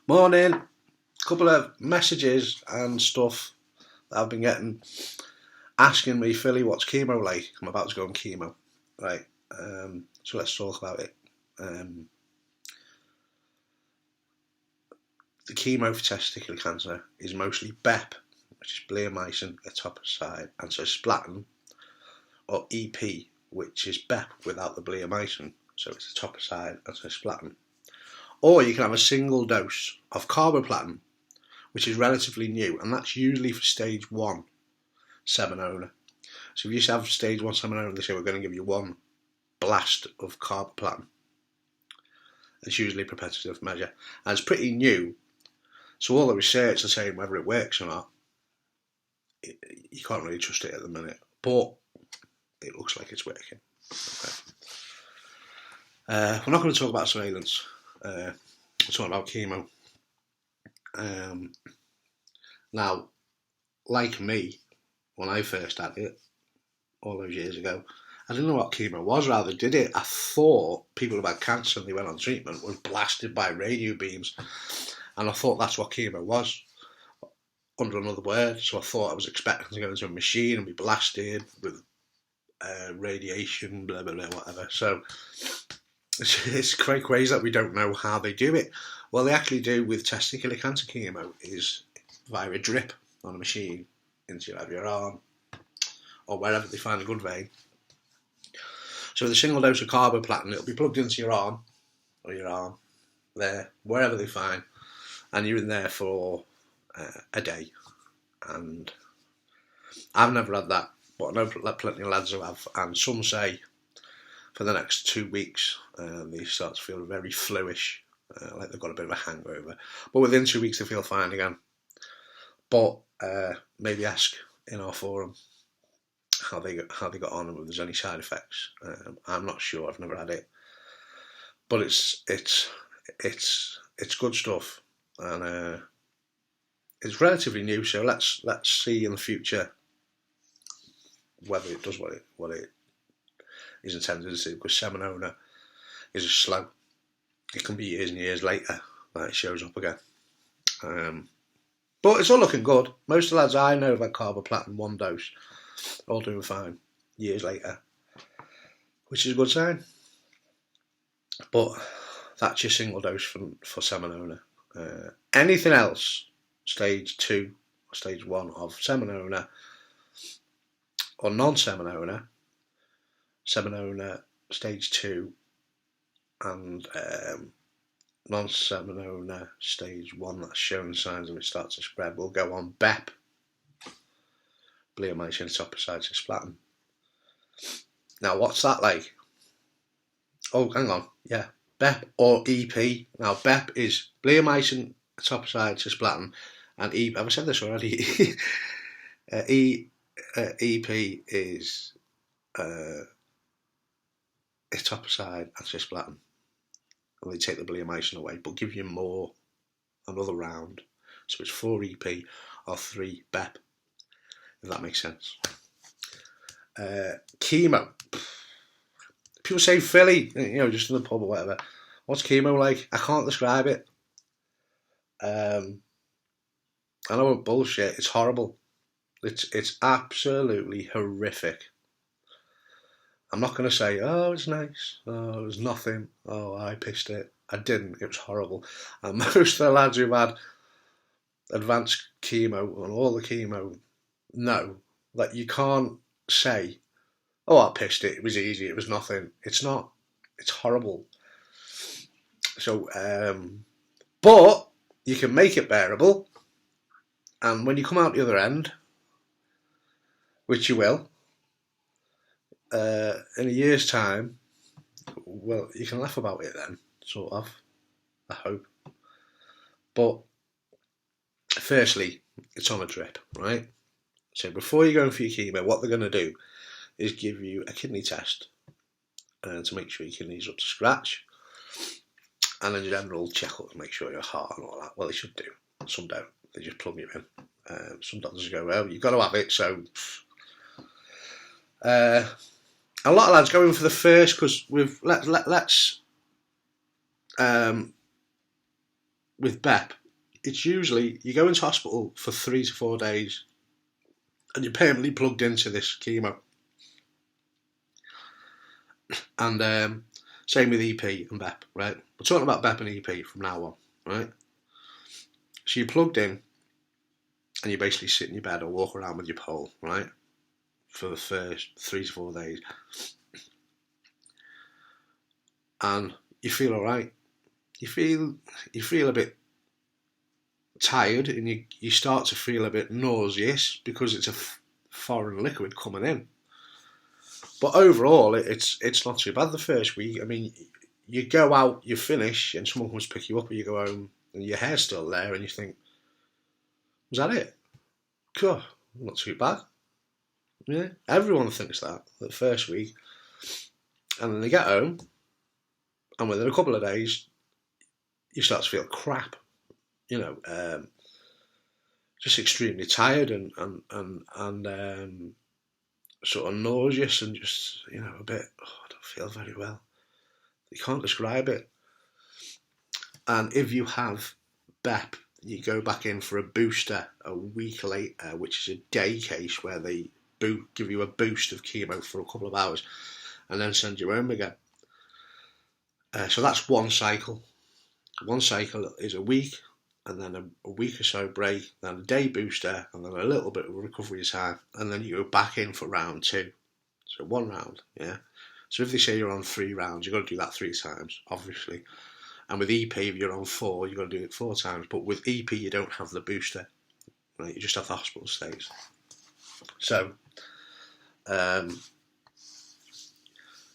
Morning. Couple of messages and stuff that I've been getting asking me, Philly, what's chemo like? I'm about to go on chemo. Right. So let's talk about it. The chemo for testicular cancer is mostly BEP, which is Bleomycin, Etoposide and Cisplatin, or EP, which is BEP without the Bleomycin, so it's Etoposide and Cisplatin. Or you can have a single dose of Carboplatin, which is relatively new, and that's usually for stage 1 seminoma. So if you have stage 1 seminoma, they say we're going to give you one blast of Carboplatin. It's usually a preventative measure, and it's pretty new. So all the research is saying whether it works or not, you can't really trust it at the minute, but it looks like it's working. Okay. We're not going to talk about surveillance. We're talking about chemo. Now, like me, when I first had it, all those years ago, I didn't know what chemo was, rather did it. I thought people who had cancer and they went on treatment were blasted by radio beams, and I thought that's what chemo was, under another word. So I thought I was expecting to go into a machine and be blasted with radiation, blah, blah, blah, whatever. So it's quite crazy that we don't know how they do it. Well, they actually do with testicular cancer chemo is via a drip on a machine into your arm or wherever they find a good vein. So with a single dose of Carboplatin, it'll be plugged into your arm or your arm there, wherever they find, and you're in there for a day. And I've never had that, but I know plenty of lads who have, and some say for the next 2 weeks they start to feel very fluish, like they've got a bit of a hangover, but within 2 weeks they feel fine again. But maybe ask in our forum how they got on and if there's any side effects. I'm not sure, I've never had it, but it's good stuff, and it's relatively new. So let's see in the future whether it does what it is intended to do, because seminoma is slow. It can be years and years later that it shows up again. But it's all looking good. Most of the lads I know have had Carboplatin, one dose, all doing fine years later, which is a good sign. But that's your single dose for seminoma. Anything else, stage 2 or stage 1 of seminoma or non-seminoma, seminoma stage 2 and non-seminoma stage 1 that's showing signs of it starts to spread, will go on BEP, Bleomycin, Etoposide, Cisplatin. Now, what's that like? Oh, hang on, yeah, BEP or EP. Now, BEP is Bleomycin, Etoposide, Cisplatin, and EP. Have I said this already? EP is Etoposide and Cisplatin. And they take the Bleomycin away, but give you more another round. So it's 4 EP or 3 BEP, if that makes sense. Chemo. People say, Philly, just in the pub or whatever, what's chemo like? I can't describe it. I know it's bullshit. It's horrible. It's absolutely horrific. I'm not going to say, oh, it's nice, oh, it was nothing, oh, I pissed it. I didn't, it was horrible. And most of the lads who've had advanced chemo and all the chemo know that you can't say, oh, I pissed it, it was easy, it was nothing. It's not. It's horrible. So, but you can make it bearable, and when you come out the other end, which you will, in a year's time, well, you can laugh about it then, sort of, I hope. But firstly, it's on a drip, right? So before you go in for your chemo, what they're going to do is give you a kidney test to make sure your kidneys are up to scratch, and in general check-up to make sure your heart and all that. Well, they should do. Some don't. They just plug you in. Some doctors go, well, you've got to have it, so a lot of lads go in for the first, because let's with BEP, it's usually you go into hospital for 3 to 4 days, and you're permanently plugged into this chemo. And same with EP and BEP, right? We're talking about BEP and EP from now on, right? So you're plugged in, and you basically sit in your bed or walk around with your pole, right? For the first 3 to 4 days. And you feel alright. You feel a bit tired, and you start to feel a bit nauseous because it's a foreign liquid coming in. But overall, it's not too bad the first week. I mean, you go out, you finish, and someone comes to pick you up, or you go home, and your hair's still there, and you think, was that it? God, not too bad. Yeah, everyone thinks that the first week. And then they get home, and within a couple of days, you start to feel crap. Just extremely tired and sort of nauseous and just, a bit, I don't feel very well. You can't describe it. And if you have BEP, you go back in for a booster a week later, which is a day case where they give you a boost of chemo for a couple of hours and then send you home again. So that's one cycle. One cycle is a week, and then a week or so break, then a day booster, and then a little bit of recovery time, and then you go back in for round 2. So 1 round, yeah. So if they say you're on 3 rounds, you've got to do that 3 times, obviously. And with EP, if you're on 4, you've got to do it 4 times. But with EP, you don't have the booster, right? You just have the hospital stays. So,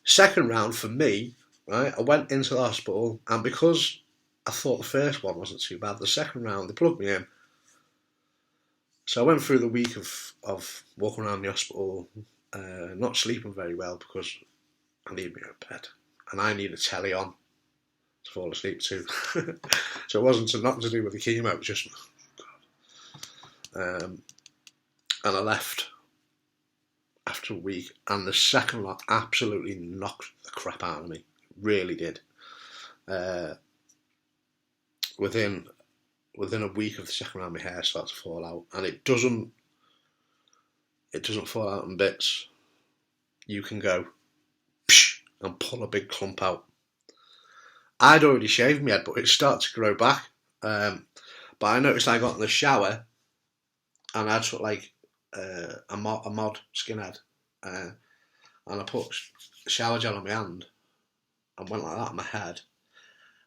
second round for me, right, I went into the hospital, and because I thought the first one wasn't too bad, the second round, they plugged me in. So I went through the week of walking around the hospital, not sleeping very well because I need my own bed, and I need a telly on to fall asleep to. So it wasn't nothing to do with the chemo, it was just, and I left after a week, and the second lot absolutely knocked the crap out of me. Really did. Within a week of the second round, my hair starts to fall out, and it doesn't fall out in bits. You can go psh, and pull a big clump out. I'd already shaved my head, but it started to grow back. But I noticed I got in the shower, and I had sort of like a mod skinhead, and I put shower gel on my hand and went like that on my head,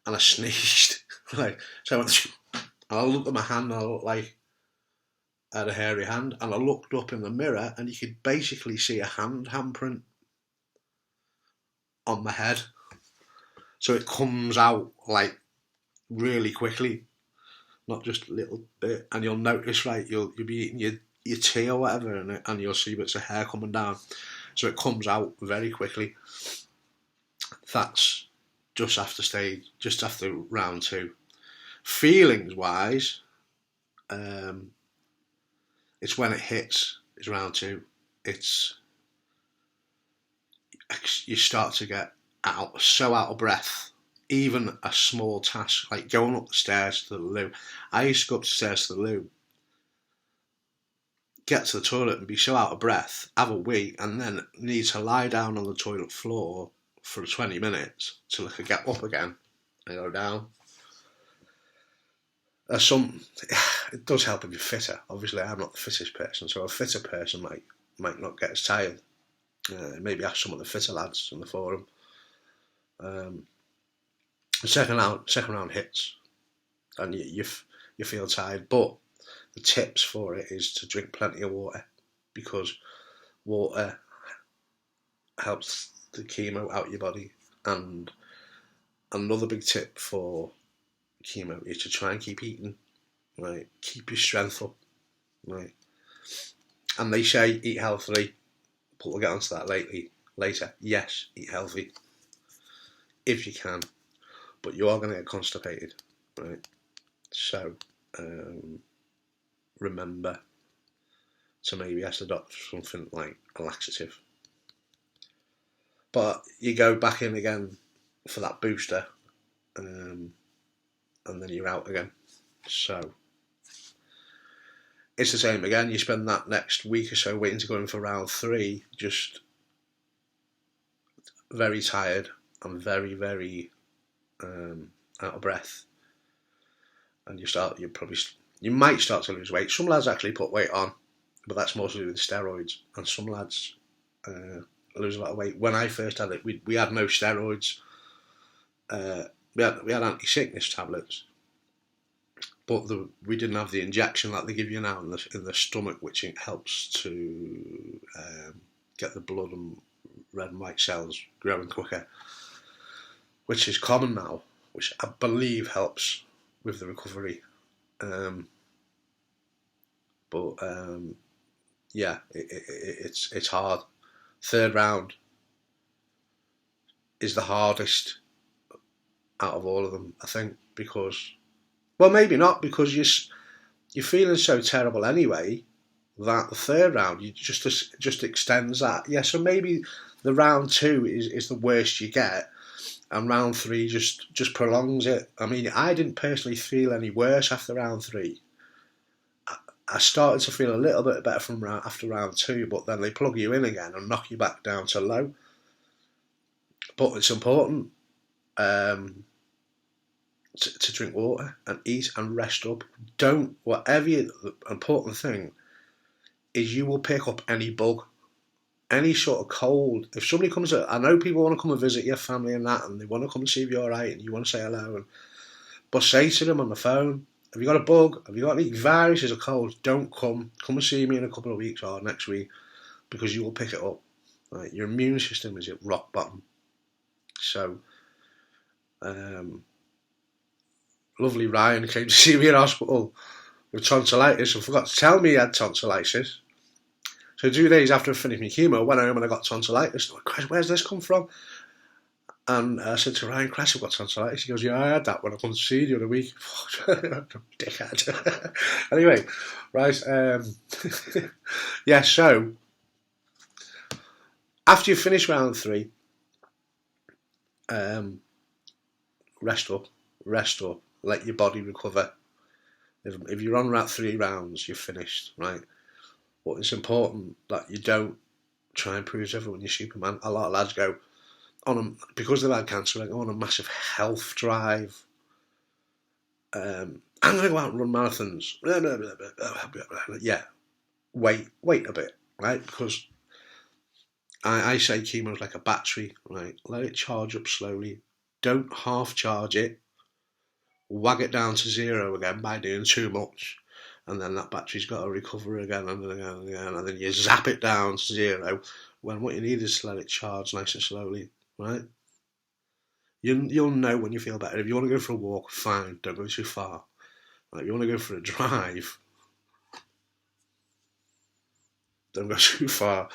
and I sneezed. So I went, and I looked at my hand, and I looked like I had a hairy hand, and I looked up in the mirror, and you could basically see a handprint on my head. So it comes out like really quickly, not just a little bit. And you'll notice, right, you'll be eating your tea or whatever, and you'll see bits of hair coming down. So it comes out very quickly. That's just after round 2. Feelings wise, it's when it hits. It's round 2. You start to get so out of breath. Even a small task like going up the stairs to the loo. I used to go up the stairs to the loo, get to the toilet and be so out of breath, have a wee, and then need to lie down on the toilet floor for 20 minutes till I could get up again and go down. It does help if you're fitter. Obviously, I'm not the fittest person, so a fitter person might not get as tired. Maybe ask some of the fitter lads in the forum. The second round hits, and you feel tired. But the tips for it is to drink plenty of water, because water helps the chemo out of your body. And another big tip for chemo is to try and keep eating, right? Keep your strength up, right? And they say eat healthily, but we'll get onto that later. Yes, eat healthy if you can, but you are going to get constipated, right? So remember to maybe ask the doctor for something like a laxative. But you go back in again for that booster, and then you're out again. So it's the same again. You spend that next week or so waiting to go in for round 3, just very tired and very, very out of breath, and you might start to lose weight. Some lads actually put weight on, but that's mostly with steroids, and some lads lose a lot of weight. When I first had it, we had no steroids. We had anti-sickness tablets, but we didn't have the injection that they give you now in the stomach, which helps to get the blood and red and white cells growing quicker, which is common now, which I believe helps with the recovery. Yeah, it's hard. 3rd round is the hardest out of all of them, I think, because, well, maybe not, because you're feeling so terrible anyway that the 3rd round you just extends that. Yeah, so maybe the round 2 is the worst you get, and round 3 just prolongs it. I mean, I didn't personally feel any worse after round 3. I started to feel a little bit better after round 2, but then they plug you in again and knock you back down to low. But it's important to drink water and eat and rest up. The important thing is you will pick up any bug, any sort of cold. If somebody comes, I know people want to come and visit your family and that, and they want to come and see if you're alright and you want to say hello, but say to them on the phone, have you got a bug? Have you got any viruses or colds? Don't come and see me in a couple of weeks or next week, because you will pick it up. Right? Your immune system is at rock bottom. So, lovely Ryan came to see me in hospital with tonsillitis and forgot to tell me he had tonsillitis. So 2 days after I finished my chemo, I went home and I got tonsillitis. I went, Christ, where's this come from? And I said to Ryan, Christ, I've got tonsillitis. He goes, yeah, I had that when I come to see you the other week. Dickhead. Anyway, right. Yeah, so after you finish round 3, rest up, let your body recover. If you're on about 3 rounds, you're finished, right? But it's important that you don't try and prove to everyone you're Superman. A lot of lads go because they've had cancer, they go on a massive health drive. I'm going to go out and run marathons. Yeah, wait a bit, right? Because I say chemo's like a battery, right? Let it charge up slowly. Don't half charge it. Wag it down to 0 again by doing too much, and then that battery's got to recover again and again, and then you zap it down to 0 when what you need is to let it charge nice and slowly, right? You'll know when you feel better. If you want to go for a walk, fine, don't go too far. Like, if you want to go for a drive, don't go too far.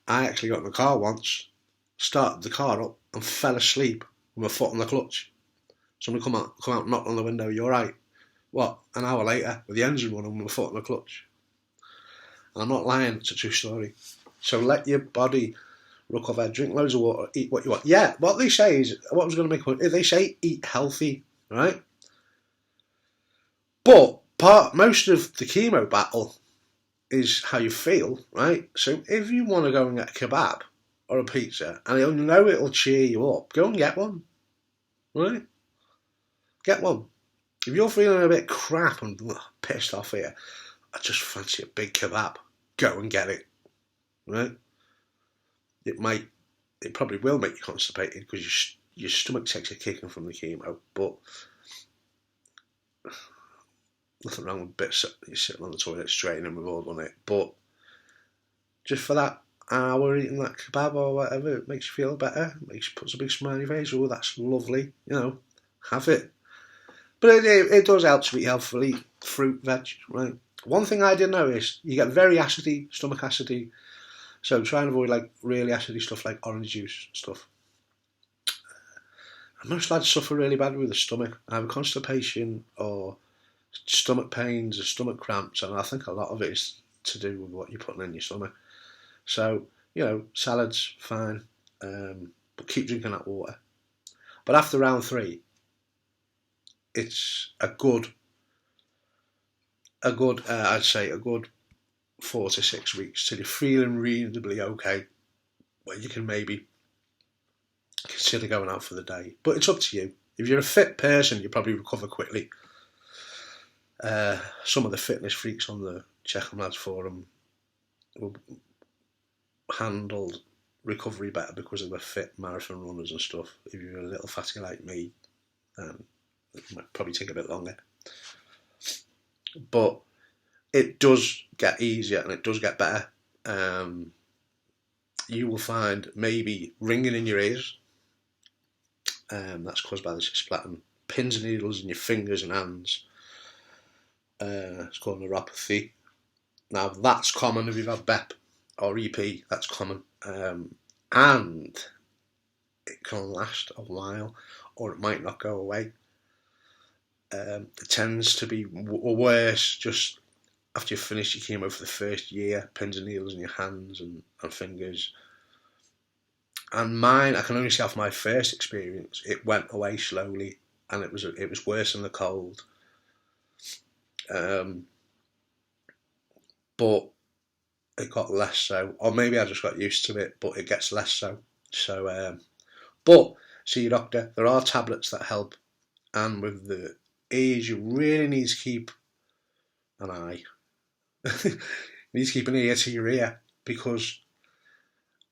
I actually got in the car once, started the car up and fell asleep with my foot on the clutch. Somebody come out, knocked on the window, you alright? What? An hour later, with the engine running with my foot on the clutch. And I'm not lying, it's a true story. So let your body recover, drink loads of water, eat what you want. Yeah, what they say is, what I was going to make a point, they say eat healthy, right? But most of the chemo battle is how you feel, right? So if you want to go and get a kebab or a pizza, and you know it'll cheer you up, go and get one, right? Get one. If you're feeling a bit crap and pissed off here, I just fancy a big kebab, go and get it, right? It probably will make you constipated because your stomach takes a kicking from the chemo, but nothing wrong with bits. You're sitting on the toilet straightening, we've all done it, but just for that hour eating that kebab or whatever, it makes you feel better, puts a big smile on your face. Oh, that's lovely, have it. But it does help to eat healthfully, fruit, veg, right? One thing I did notice, you get very acidy, stomach acidy, so try and avoid like really acidy stuff like orange juice stuff. And most lads suffer really bad with the stomach, either constipation or stomach pains or stomach cramps, and I think a lot of it is to do with what you're putting in your stomach. So, salads, fine, but keep drinking that water. But after round 3, it's a good a good, I'd say a good 4 to 6 weeks till you're feeling reasonably okay, where you can maybe consider going out for the day. But it's up to you. If you're a fit person, you probably recover quickly. Some of the fitness freaks on the Checkham Lads forum will handled recovery better because they were fit marathon runners and stuff. If you're a little fatty like me, it might probably take a bit longer. But it does get easier and it does get better. You will find maybe ringing in your ears. That's caused by the cisplatin. Pins and needles in your fingers and hands. It's called neuropathy. Now that's common if you've had BEP or EP. That's common, and it can last a while, or it might not go away. It tends to be worse just after you've finished your chemo for the first year. Pins and needles in your hands and fingers. And mine, I can only say off my first experience, it went away slowly, and it was worse than the cold. But it got less so, or maybe I just got used to it, but it gets less so. So, but see your doctor. There are tablets that help, and with the age, you really need to keep an eye. You need to keep an ear to your ear, because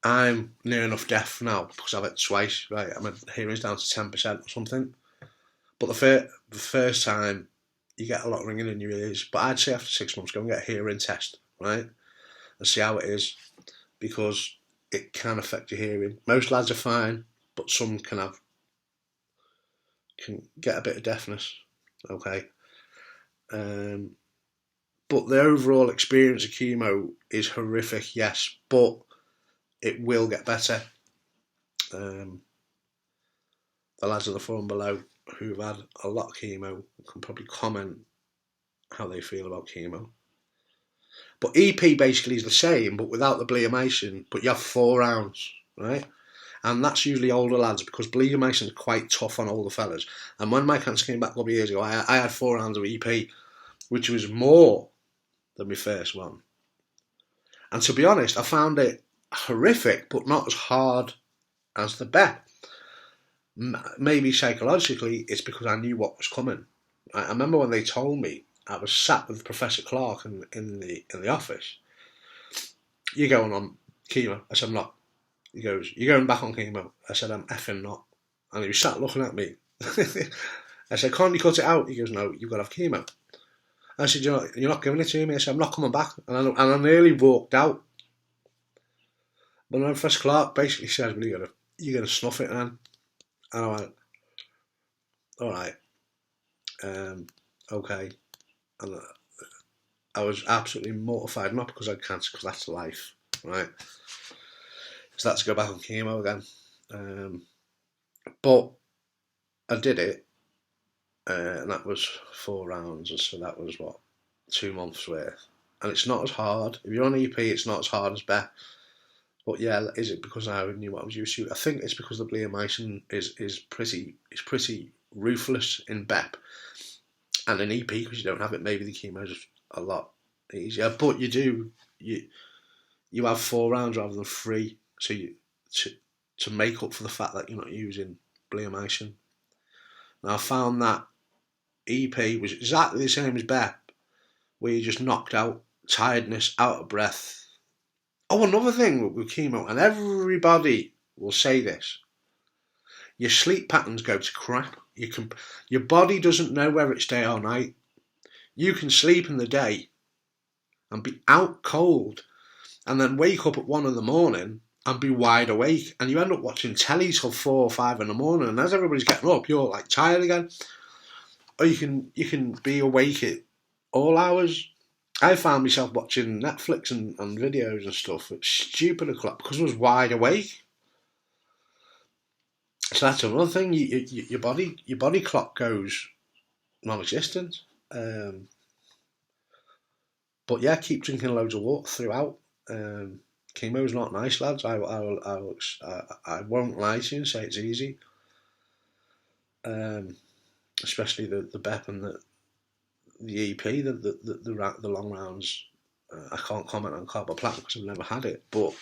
I'm near enough deaf now because I've had it twice. Right, my hearing's down to 10% or something. But the first time, you get a lot of ringing in your ears. But I'd say after 6 months, go and get a hearing test, right, and see how it is, because it can affect your hearing. Most lads are fine, but some can get a bit of deafness. Okay. But the overall experience of chemo is horrific, yes, but it will get better. The lads on the forum below who've had a lot of chemo can probably comment how they feel about chemo. But EP basically is the same, but without the bleomycin, but you have 4 rounds, right? And that's usually older lads, because bleomycin is quite tough on older fellas. And when my cancer came back a couple of years ago, I had 4 rounds of EP, which was more than my first one. And to be honest, I found it horrific, but not as hard as the BEP. Maybe psychologically, it's because I knew what was coming. I remember when they told me, I was sat with Professor Clark in the office. You're going on chemo? I said, I'm not. He goes, you're going back on chemo? I said, I'm effing not. And he was sat looking at me. I said, can't you cut it out? He goes, no, you've got to have chemo. I said, you're not giving it to me? I said, I'm not coming back. And I nearly walked out. But then Professor Clark basically says, well, you're going to snuff it, man. And I went, all right, okay. And I was absolutely mortified, not because I had cancer, because that's life, right? So that's to go back on chemo again. But I did it, and that was 4 rounds, and so that was, 2 months worth. And it's not as hard. If you're on EP, it's not as hard as BEP. But yeah, is it because I knew what I was used to? I think it's because the bleomycin is pretty ruthless in BEP, and in EP, because you don't have it, maybe the chemo's a lot easier. But you have 4 rounds rather than 3, so to make up for the fact that you're not using bleomycin. Now I found that EP was exactly the same as BEP, where you just knocked out, tiredness, out of breath. Oh, another thing with chemo, and everybody will say this, your sleep patterns go to crap. Your body doesn't know whether it's day or night. You can sleep in the day and be out cold, and then wake up at 1 in the morning and be wide awake, and you end up watching telly till 4 or 5 in the morning, and as everybody's getting up, you're like tired again. Or you can be awake at all hours. I found myself watching Netflix and videos and stuff at stupid o'clock because I was wide awake. So that's another thing. Your body clock goes non-existent. But yeah, keep drinking loads of water throughout. Chemo's not nice, lads. I won't lie to you and say it's easy. Especially the BEP and the EP, the long rounds. I can't comment on Carboplatin because I've never had it, but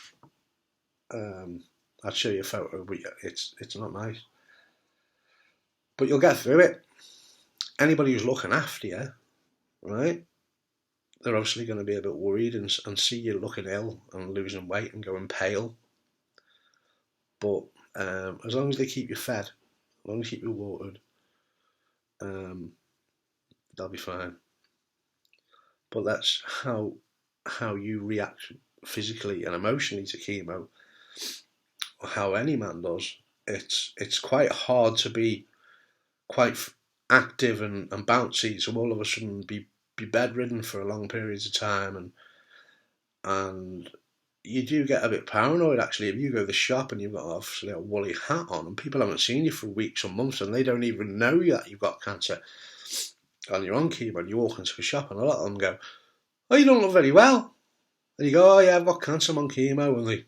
I'd show you a photo, but it's not nice. But you'll get through it. Anybody who's looking after you, right, they're obviously going to be a bit worried and see you looking ill and losing weight and going pale. But as long as they keep you fed, as long as they keep you watered, they'll be fine. But that's how you react physically and emotionally to chemo, or how any man does. It's quite hard to be quite active and bouncy, so all of a sudden be bedridden for long periods of time, and you do get a bit paranoid actually if you go to the shop and you've got obviously a woolly hat on and people haven't seen you for weeks or months and they don't even know that you've got cancer and you're on chemo and you walk into a shop and a lot of them go, "Oh, you don't look very well," and you go, "Oh yeah, I've got cancer, I'm on chemo," and they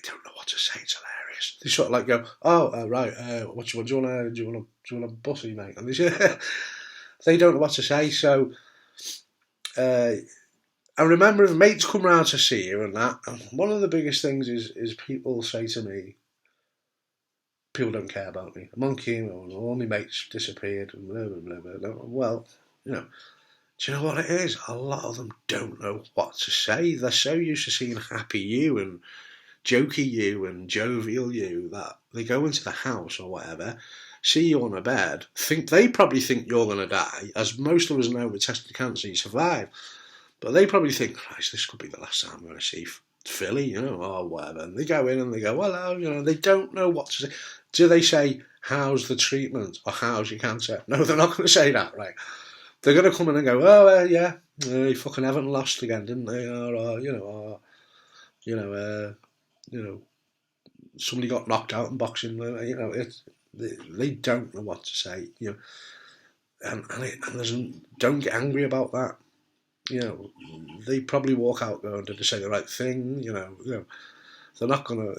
don't know what to say. It's hilarious. They sort of like go, "Oh, right, what you want? Do you want a bussy, mate?" And they don't know what to say. So I remember if mates come round to see you and that, and one of the biggest things is people say to me, "People don't care about me. I'm on chemo and all my mates disappeared," and blah, blah, blah, blah. Well, do you know what it is? A lot of them don't know what to say. They're so used to seeing happy you and jokey you and jovial you that they go into the house or whatever, see you on a bed, they probably think you're going to die, as most of us know with tested cancer you survive, but they probably think, "Christ, this could be the last time I'm going to see Philly, or whatever," and they go in and they go, "Hello," they don't know what to say. Do they say, "How's the treatment?" or "How's your cancer?" No, they're not going to say that, right? They're going to come in and go, "Oh, yeah, fucking Everton lost again, didn't they?" Or somebody got knocked out in boxing. They don't know what to say. And don't get angry about that. They probably walk out going, "Did they say the right thing?" They're not gonna.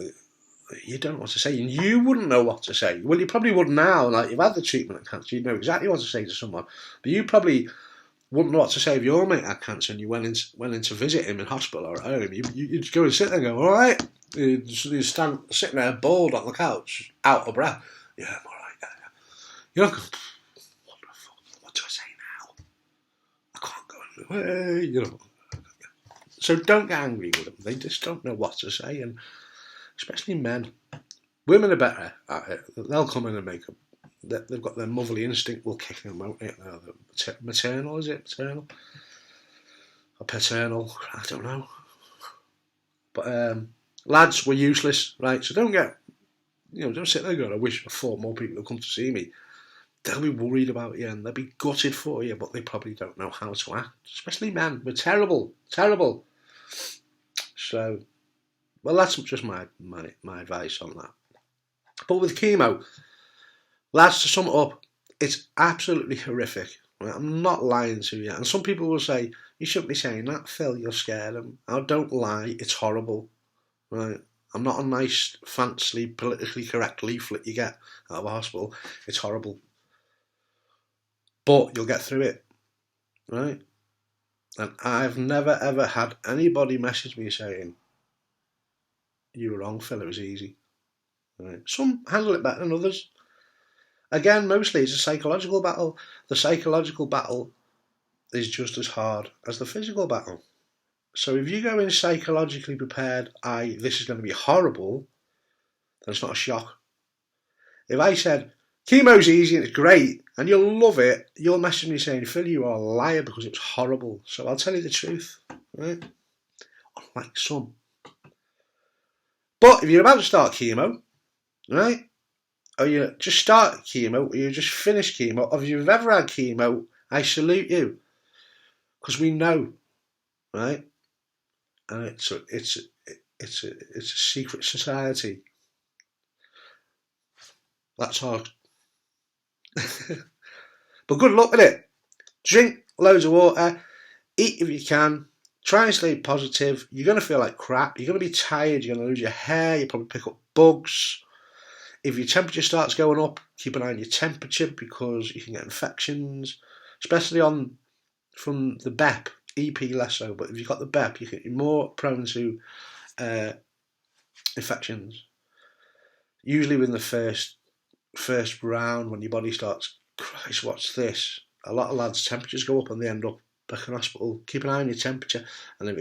You don't know what to say, and you wouldn't know what to say. Well, you probably would now. Like, you've had the treatment of cancer, you know exactly what to say to someone. But you probably wouldn't know what to say if your mate had cancer and you went in to visit him in hospital or at home. You'd go and sit there and go, "All right." You stand sitting there bald on the couch, out of breath. "Yeah, I'm all right. Yeah. You're not going, "What the fuck? What do I say now? I can't go and So don't get angry with them. They just don't know what to say, and especially men. Women are better at it. They'll come in and make them. They've got their motherly instinct will kick them, won't it? Maternal, is it? Maternal? Or paternal? I don't know. But lads were useless, right? So don't sit there going, "I wish 4 more people would come to see me." They'll be worried about you and they'll be gutted for you, but they probably don't know how to act. Especially men. We're terrible. Terrible. So, well, that's just my advice on that. But with chemo, lads, to sum it up, it's absolutely horrific. Right? I'm not lying to you. And some people will say, "You shouldn't be saying that, Phil, you'll scare them." I don't lie, it's horrible. Right? I'm not a nice, fancy, politically correct leaflet you get out of a hospital. It's horrible. But you'll get through it. Right? And I've never ever had anybody message me saying, "You were wrong, Phil, it was easy." Right? Some handle it better than others. Again, mostly it's a psychological battle. The psychological battle is just as hard as the physical battle. So if you go in psychologically prepared, this is going to be horrible, then it's not a shock. If I said, "Chemo's easy and it's great and you'll love it," you'll message me saying, "Phil, you are a liar because it was horrible." So I'll tell you the truth, right? Unlike some. But if you're about to start chemo, right? Or you just start chemo, or you just finish chemo, or if you've ever had chemo, I salute you. Because we know, right? And it's a secret society. That's hard. But good luck with it. Drink loads of water, eat if you can, try and stay positive. You're going to feel like crap, you're going to be tired, you're going to lose your hair, you'll probably pick up bugs. If your temperature starts going up, keep an eye on your temperature because you can get infections. especially from the BEP, EP less so, but if you've got the BEP, you're more prone to infections. Usually within the first round, when your body starts, Christ, what's this? A lot of lads' temperatures go up and they end up back in hospital. Keep an eye on your temperature, and if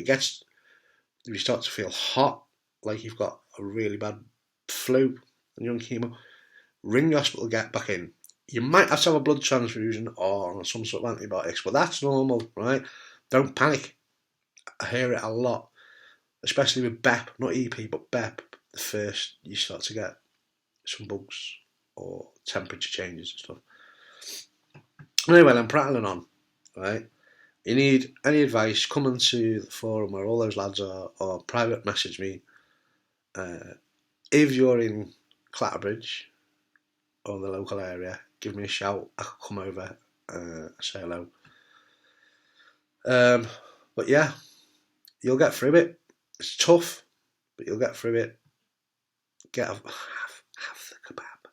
you start to feel hot, like you've got a really bad flu and you're on chemo, ring the hospital, get back in. You might have to have a blood transfusion or some sort of antibiotics, but that's normal, right? Don't panic. I hear it a lot, especially with BEP, not EP, but BEP. The first you start to get some bugs or temperature changes and stuff. Anyway, I'm prattling on, right? You need any advice, come into the forum where all those lads are, or private message me. If you're in Clatterbridge or the local area, give me a shout. I could come over, say hello. But yeah, you'll get through it. It's tough, but you'll get through it. Have the kebab.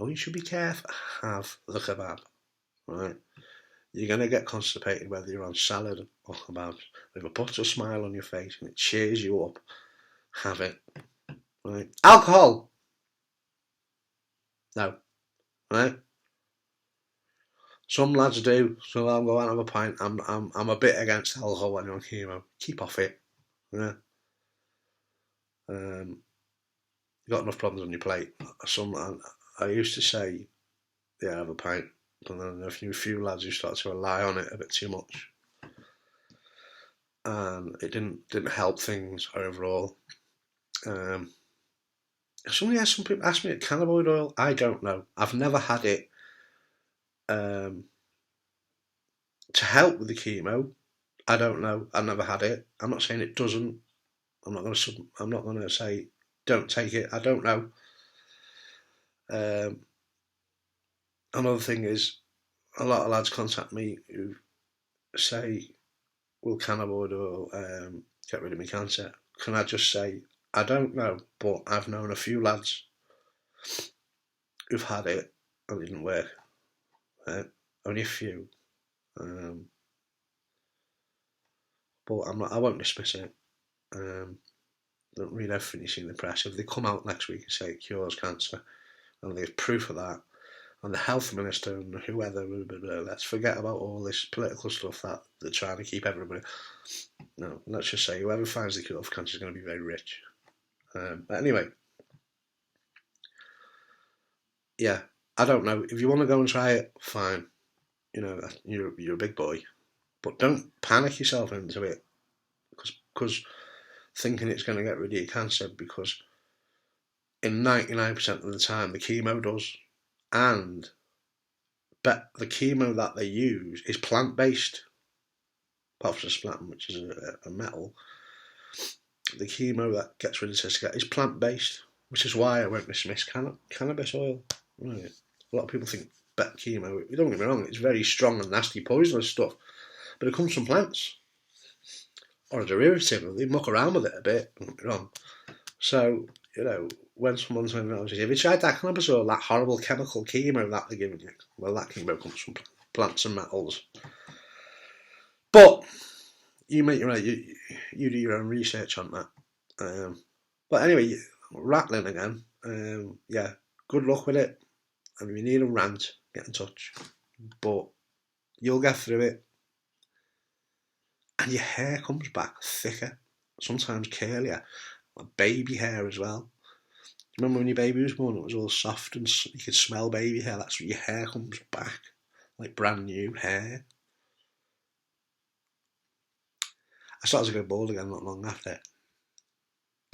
Oh, you should be careful. Have the kebab, right? You're going to get constipated whether you're on salad or kebabs. If it puts a smile on your face and it cheers you up, have it. Right? Alcohol? No. Right? Some lads do, so I'll go out and have a pint. I'm a bit against alcohol when you're on chemo. Keep off it. Yeah. You've got enough problems on your plate. I used to say, yeah, have a pint. And then a few lads who started to rely on it a bit too much, and it didn't help things overall. Some people ask me at cannabinoid oil. I don't know. I've never had it to help with the chemo. I don't know. I've never had it. I'm not saying it doesn't. I'm not going to say don't take it. I don't know. Another thing is, a lot of lads contact me who say, will cannabinoid oil get rid of my cancer? Can I just say, I don't know, but I've known a few lads who've had it and it didn't work. Only a few. But I won't dismiss it. Don't read everything you see in the press. If they come out next week and say it cures cancer, and there's proof of that, and the health minister and whoever, let's forget about all this political stuff that they're trying to keep everybody. No, let's just say whoever finds the cure for cancer is going to be very rich. But anyway, yeah, I don't know. If you want to go and try it, fine. You know, you're a big boy, but don't panic yourself into it because thinking it's going to get rid of your cancer, because in 99% of the time the chemo does, but the chemo that they use is plant-based, apart from cisplatin, which is a metal. The chemo that gets rid of testicular is plant-based, which is why I won't dismiss cannabis oil. Right. A lot of people think bet chemo, don't get me wrong, it's very strong and nasty poisonous stuff, but it comes from plants, or a derivative. They muck around with it a bit, don't get me wrong. So, you know, when someone's saying, have you tried that cannabis oil, that horrible chemical chemo that they're giving you? Well, that chemo comes from plants and metals. But you make your own, you do your own research on that. But anyway, rattling again. Yeah, good luck with it. And if you need a rant, get in touch. But you'll get through it. And your hair comes back thicker, sometimes curlier, like baby hair as well. Remember when your baby was born, it was all soft and you could smell baby hair? That's what your hair comes back, like brand new hair. I started to go bald again not long after.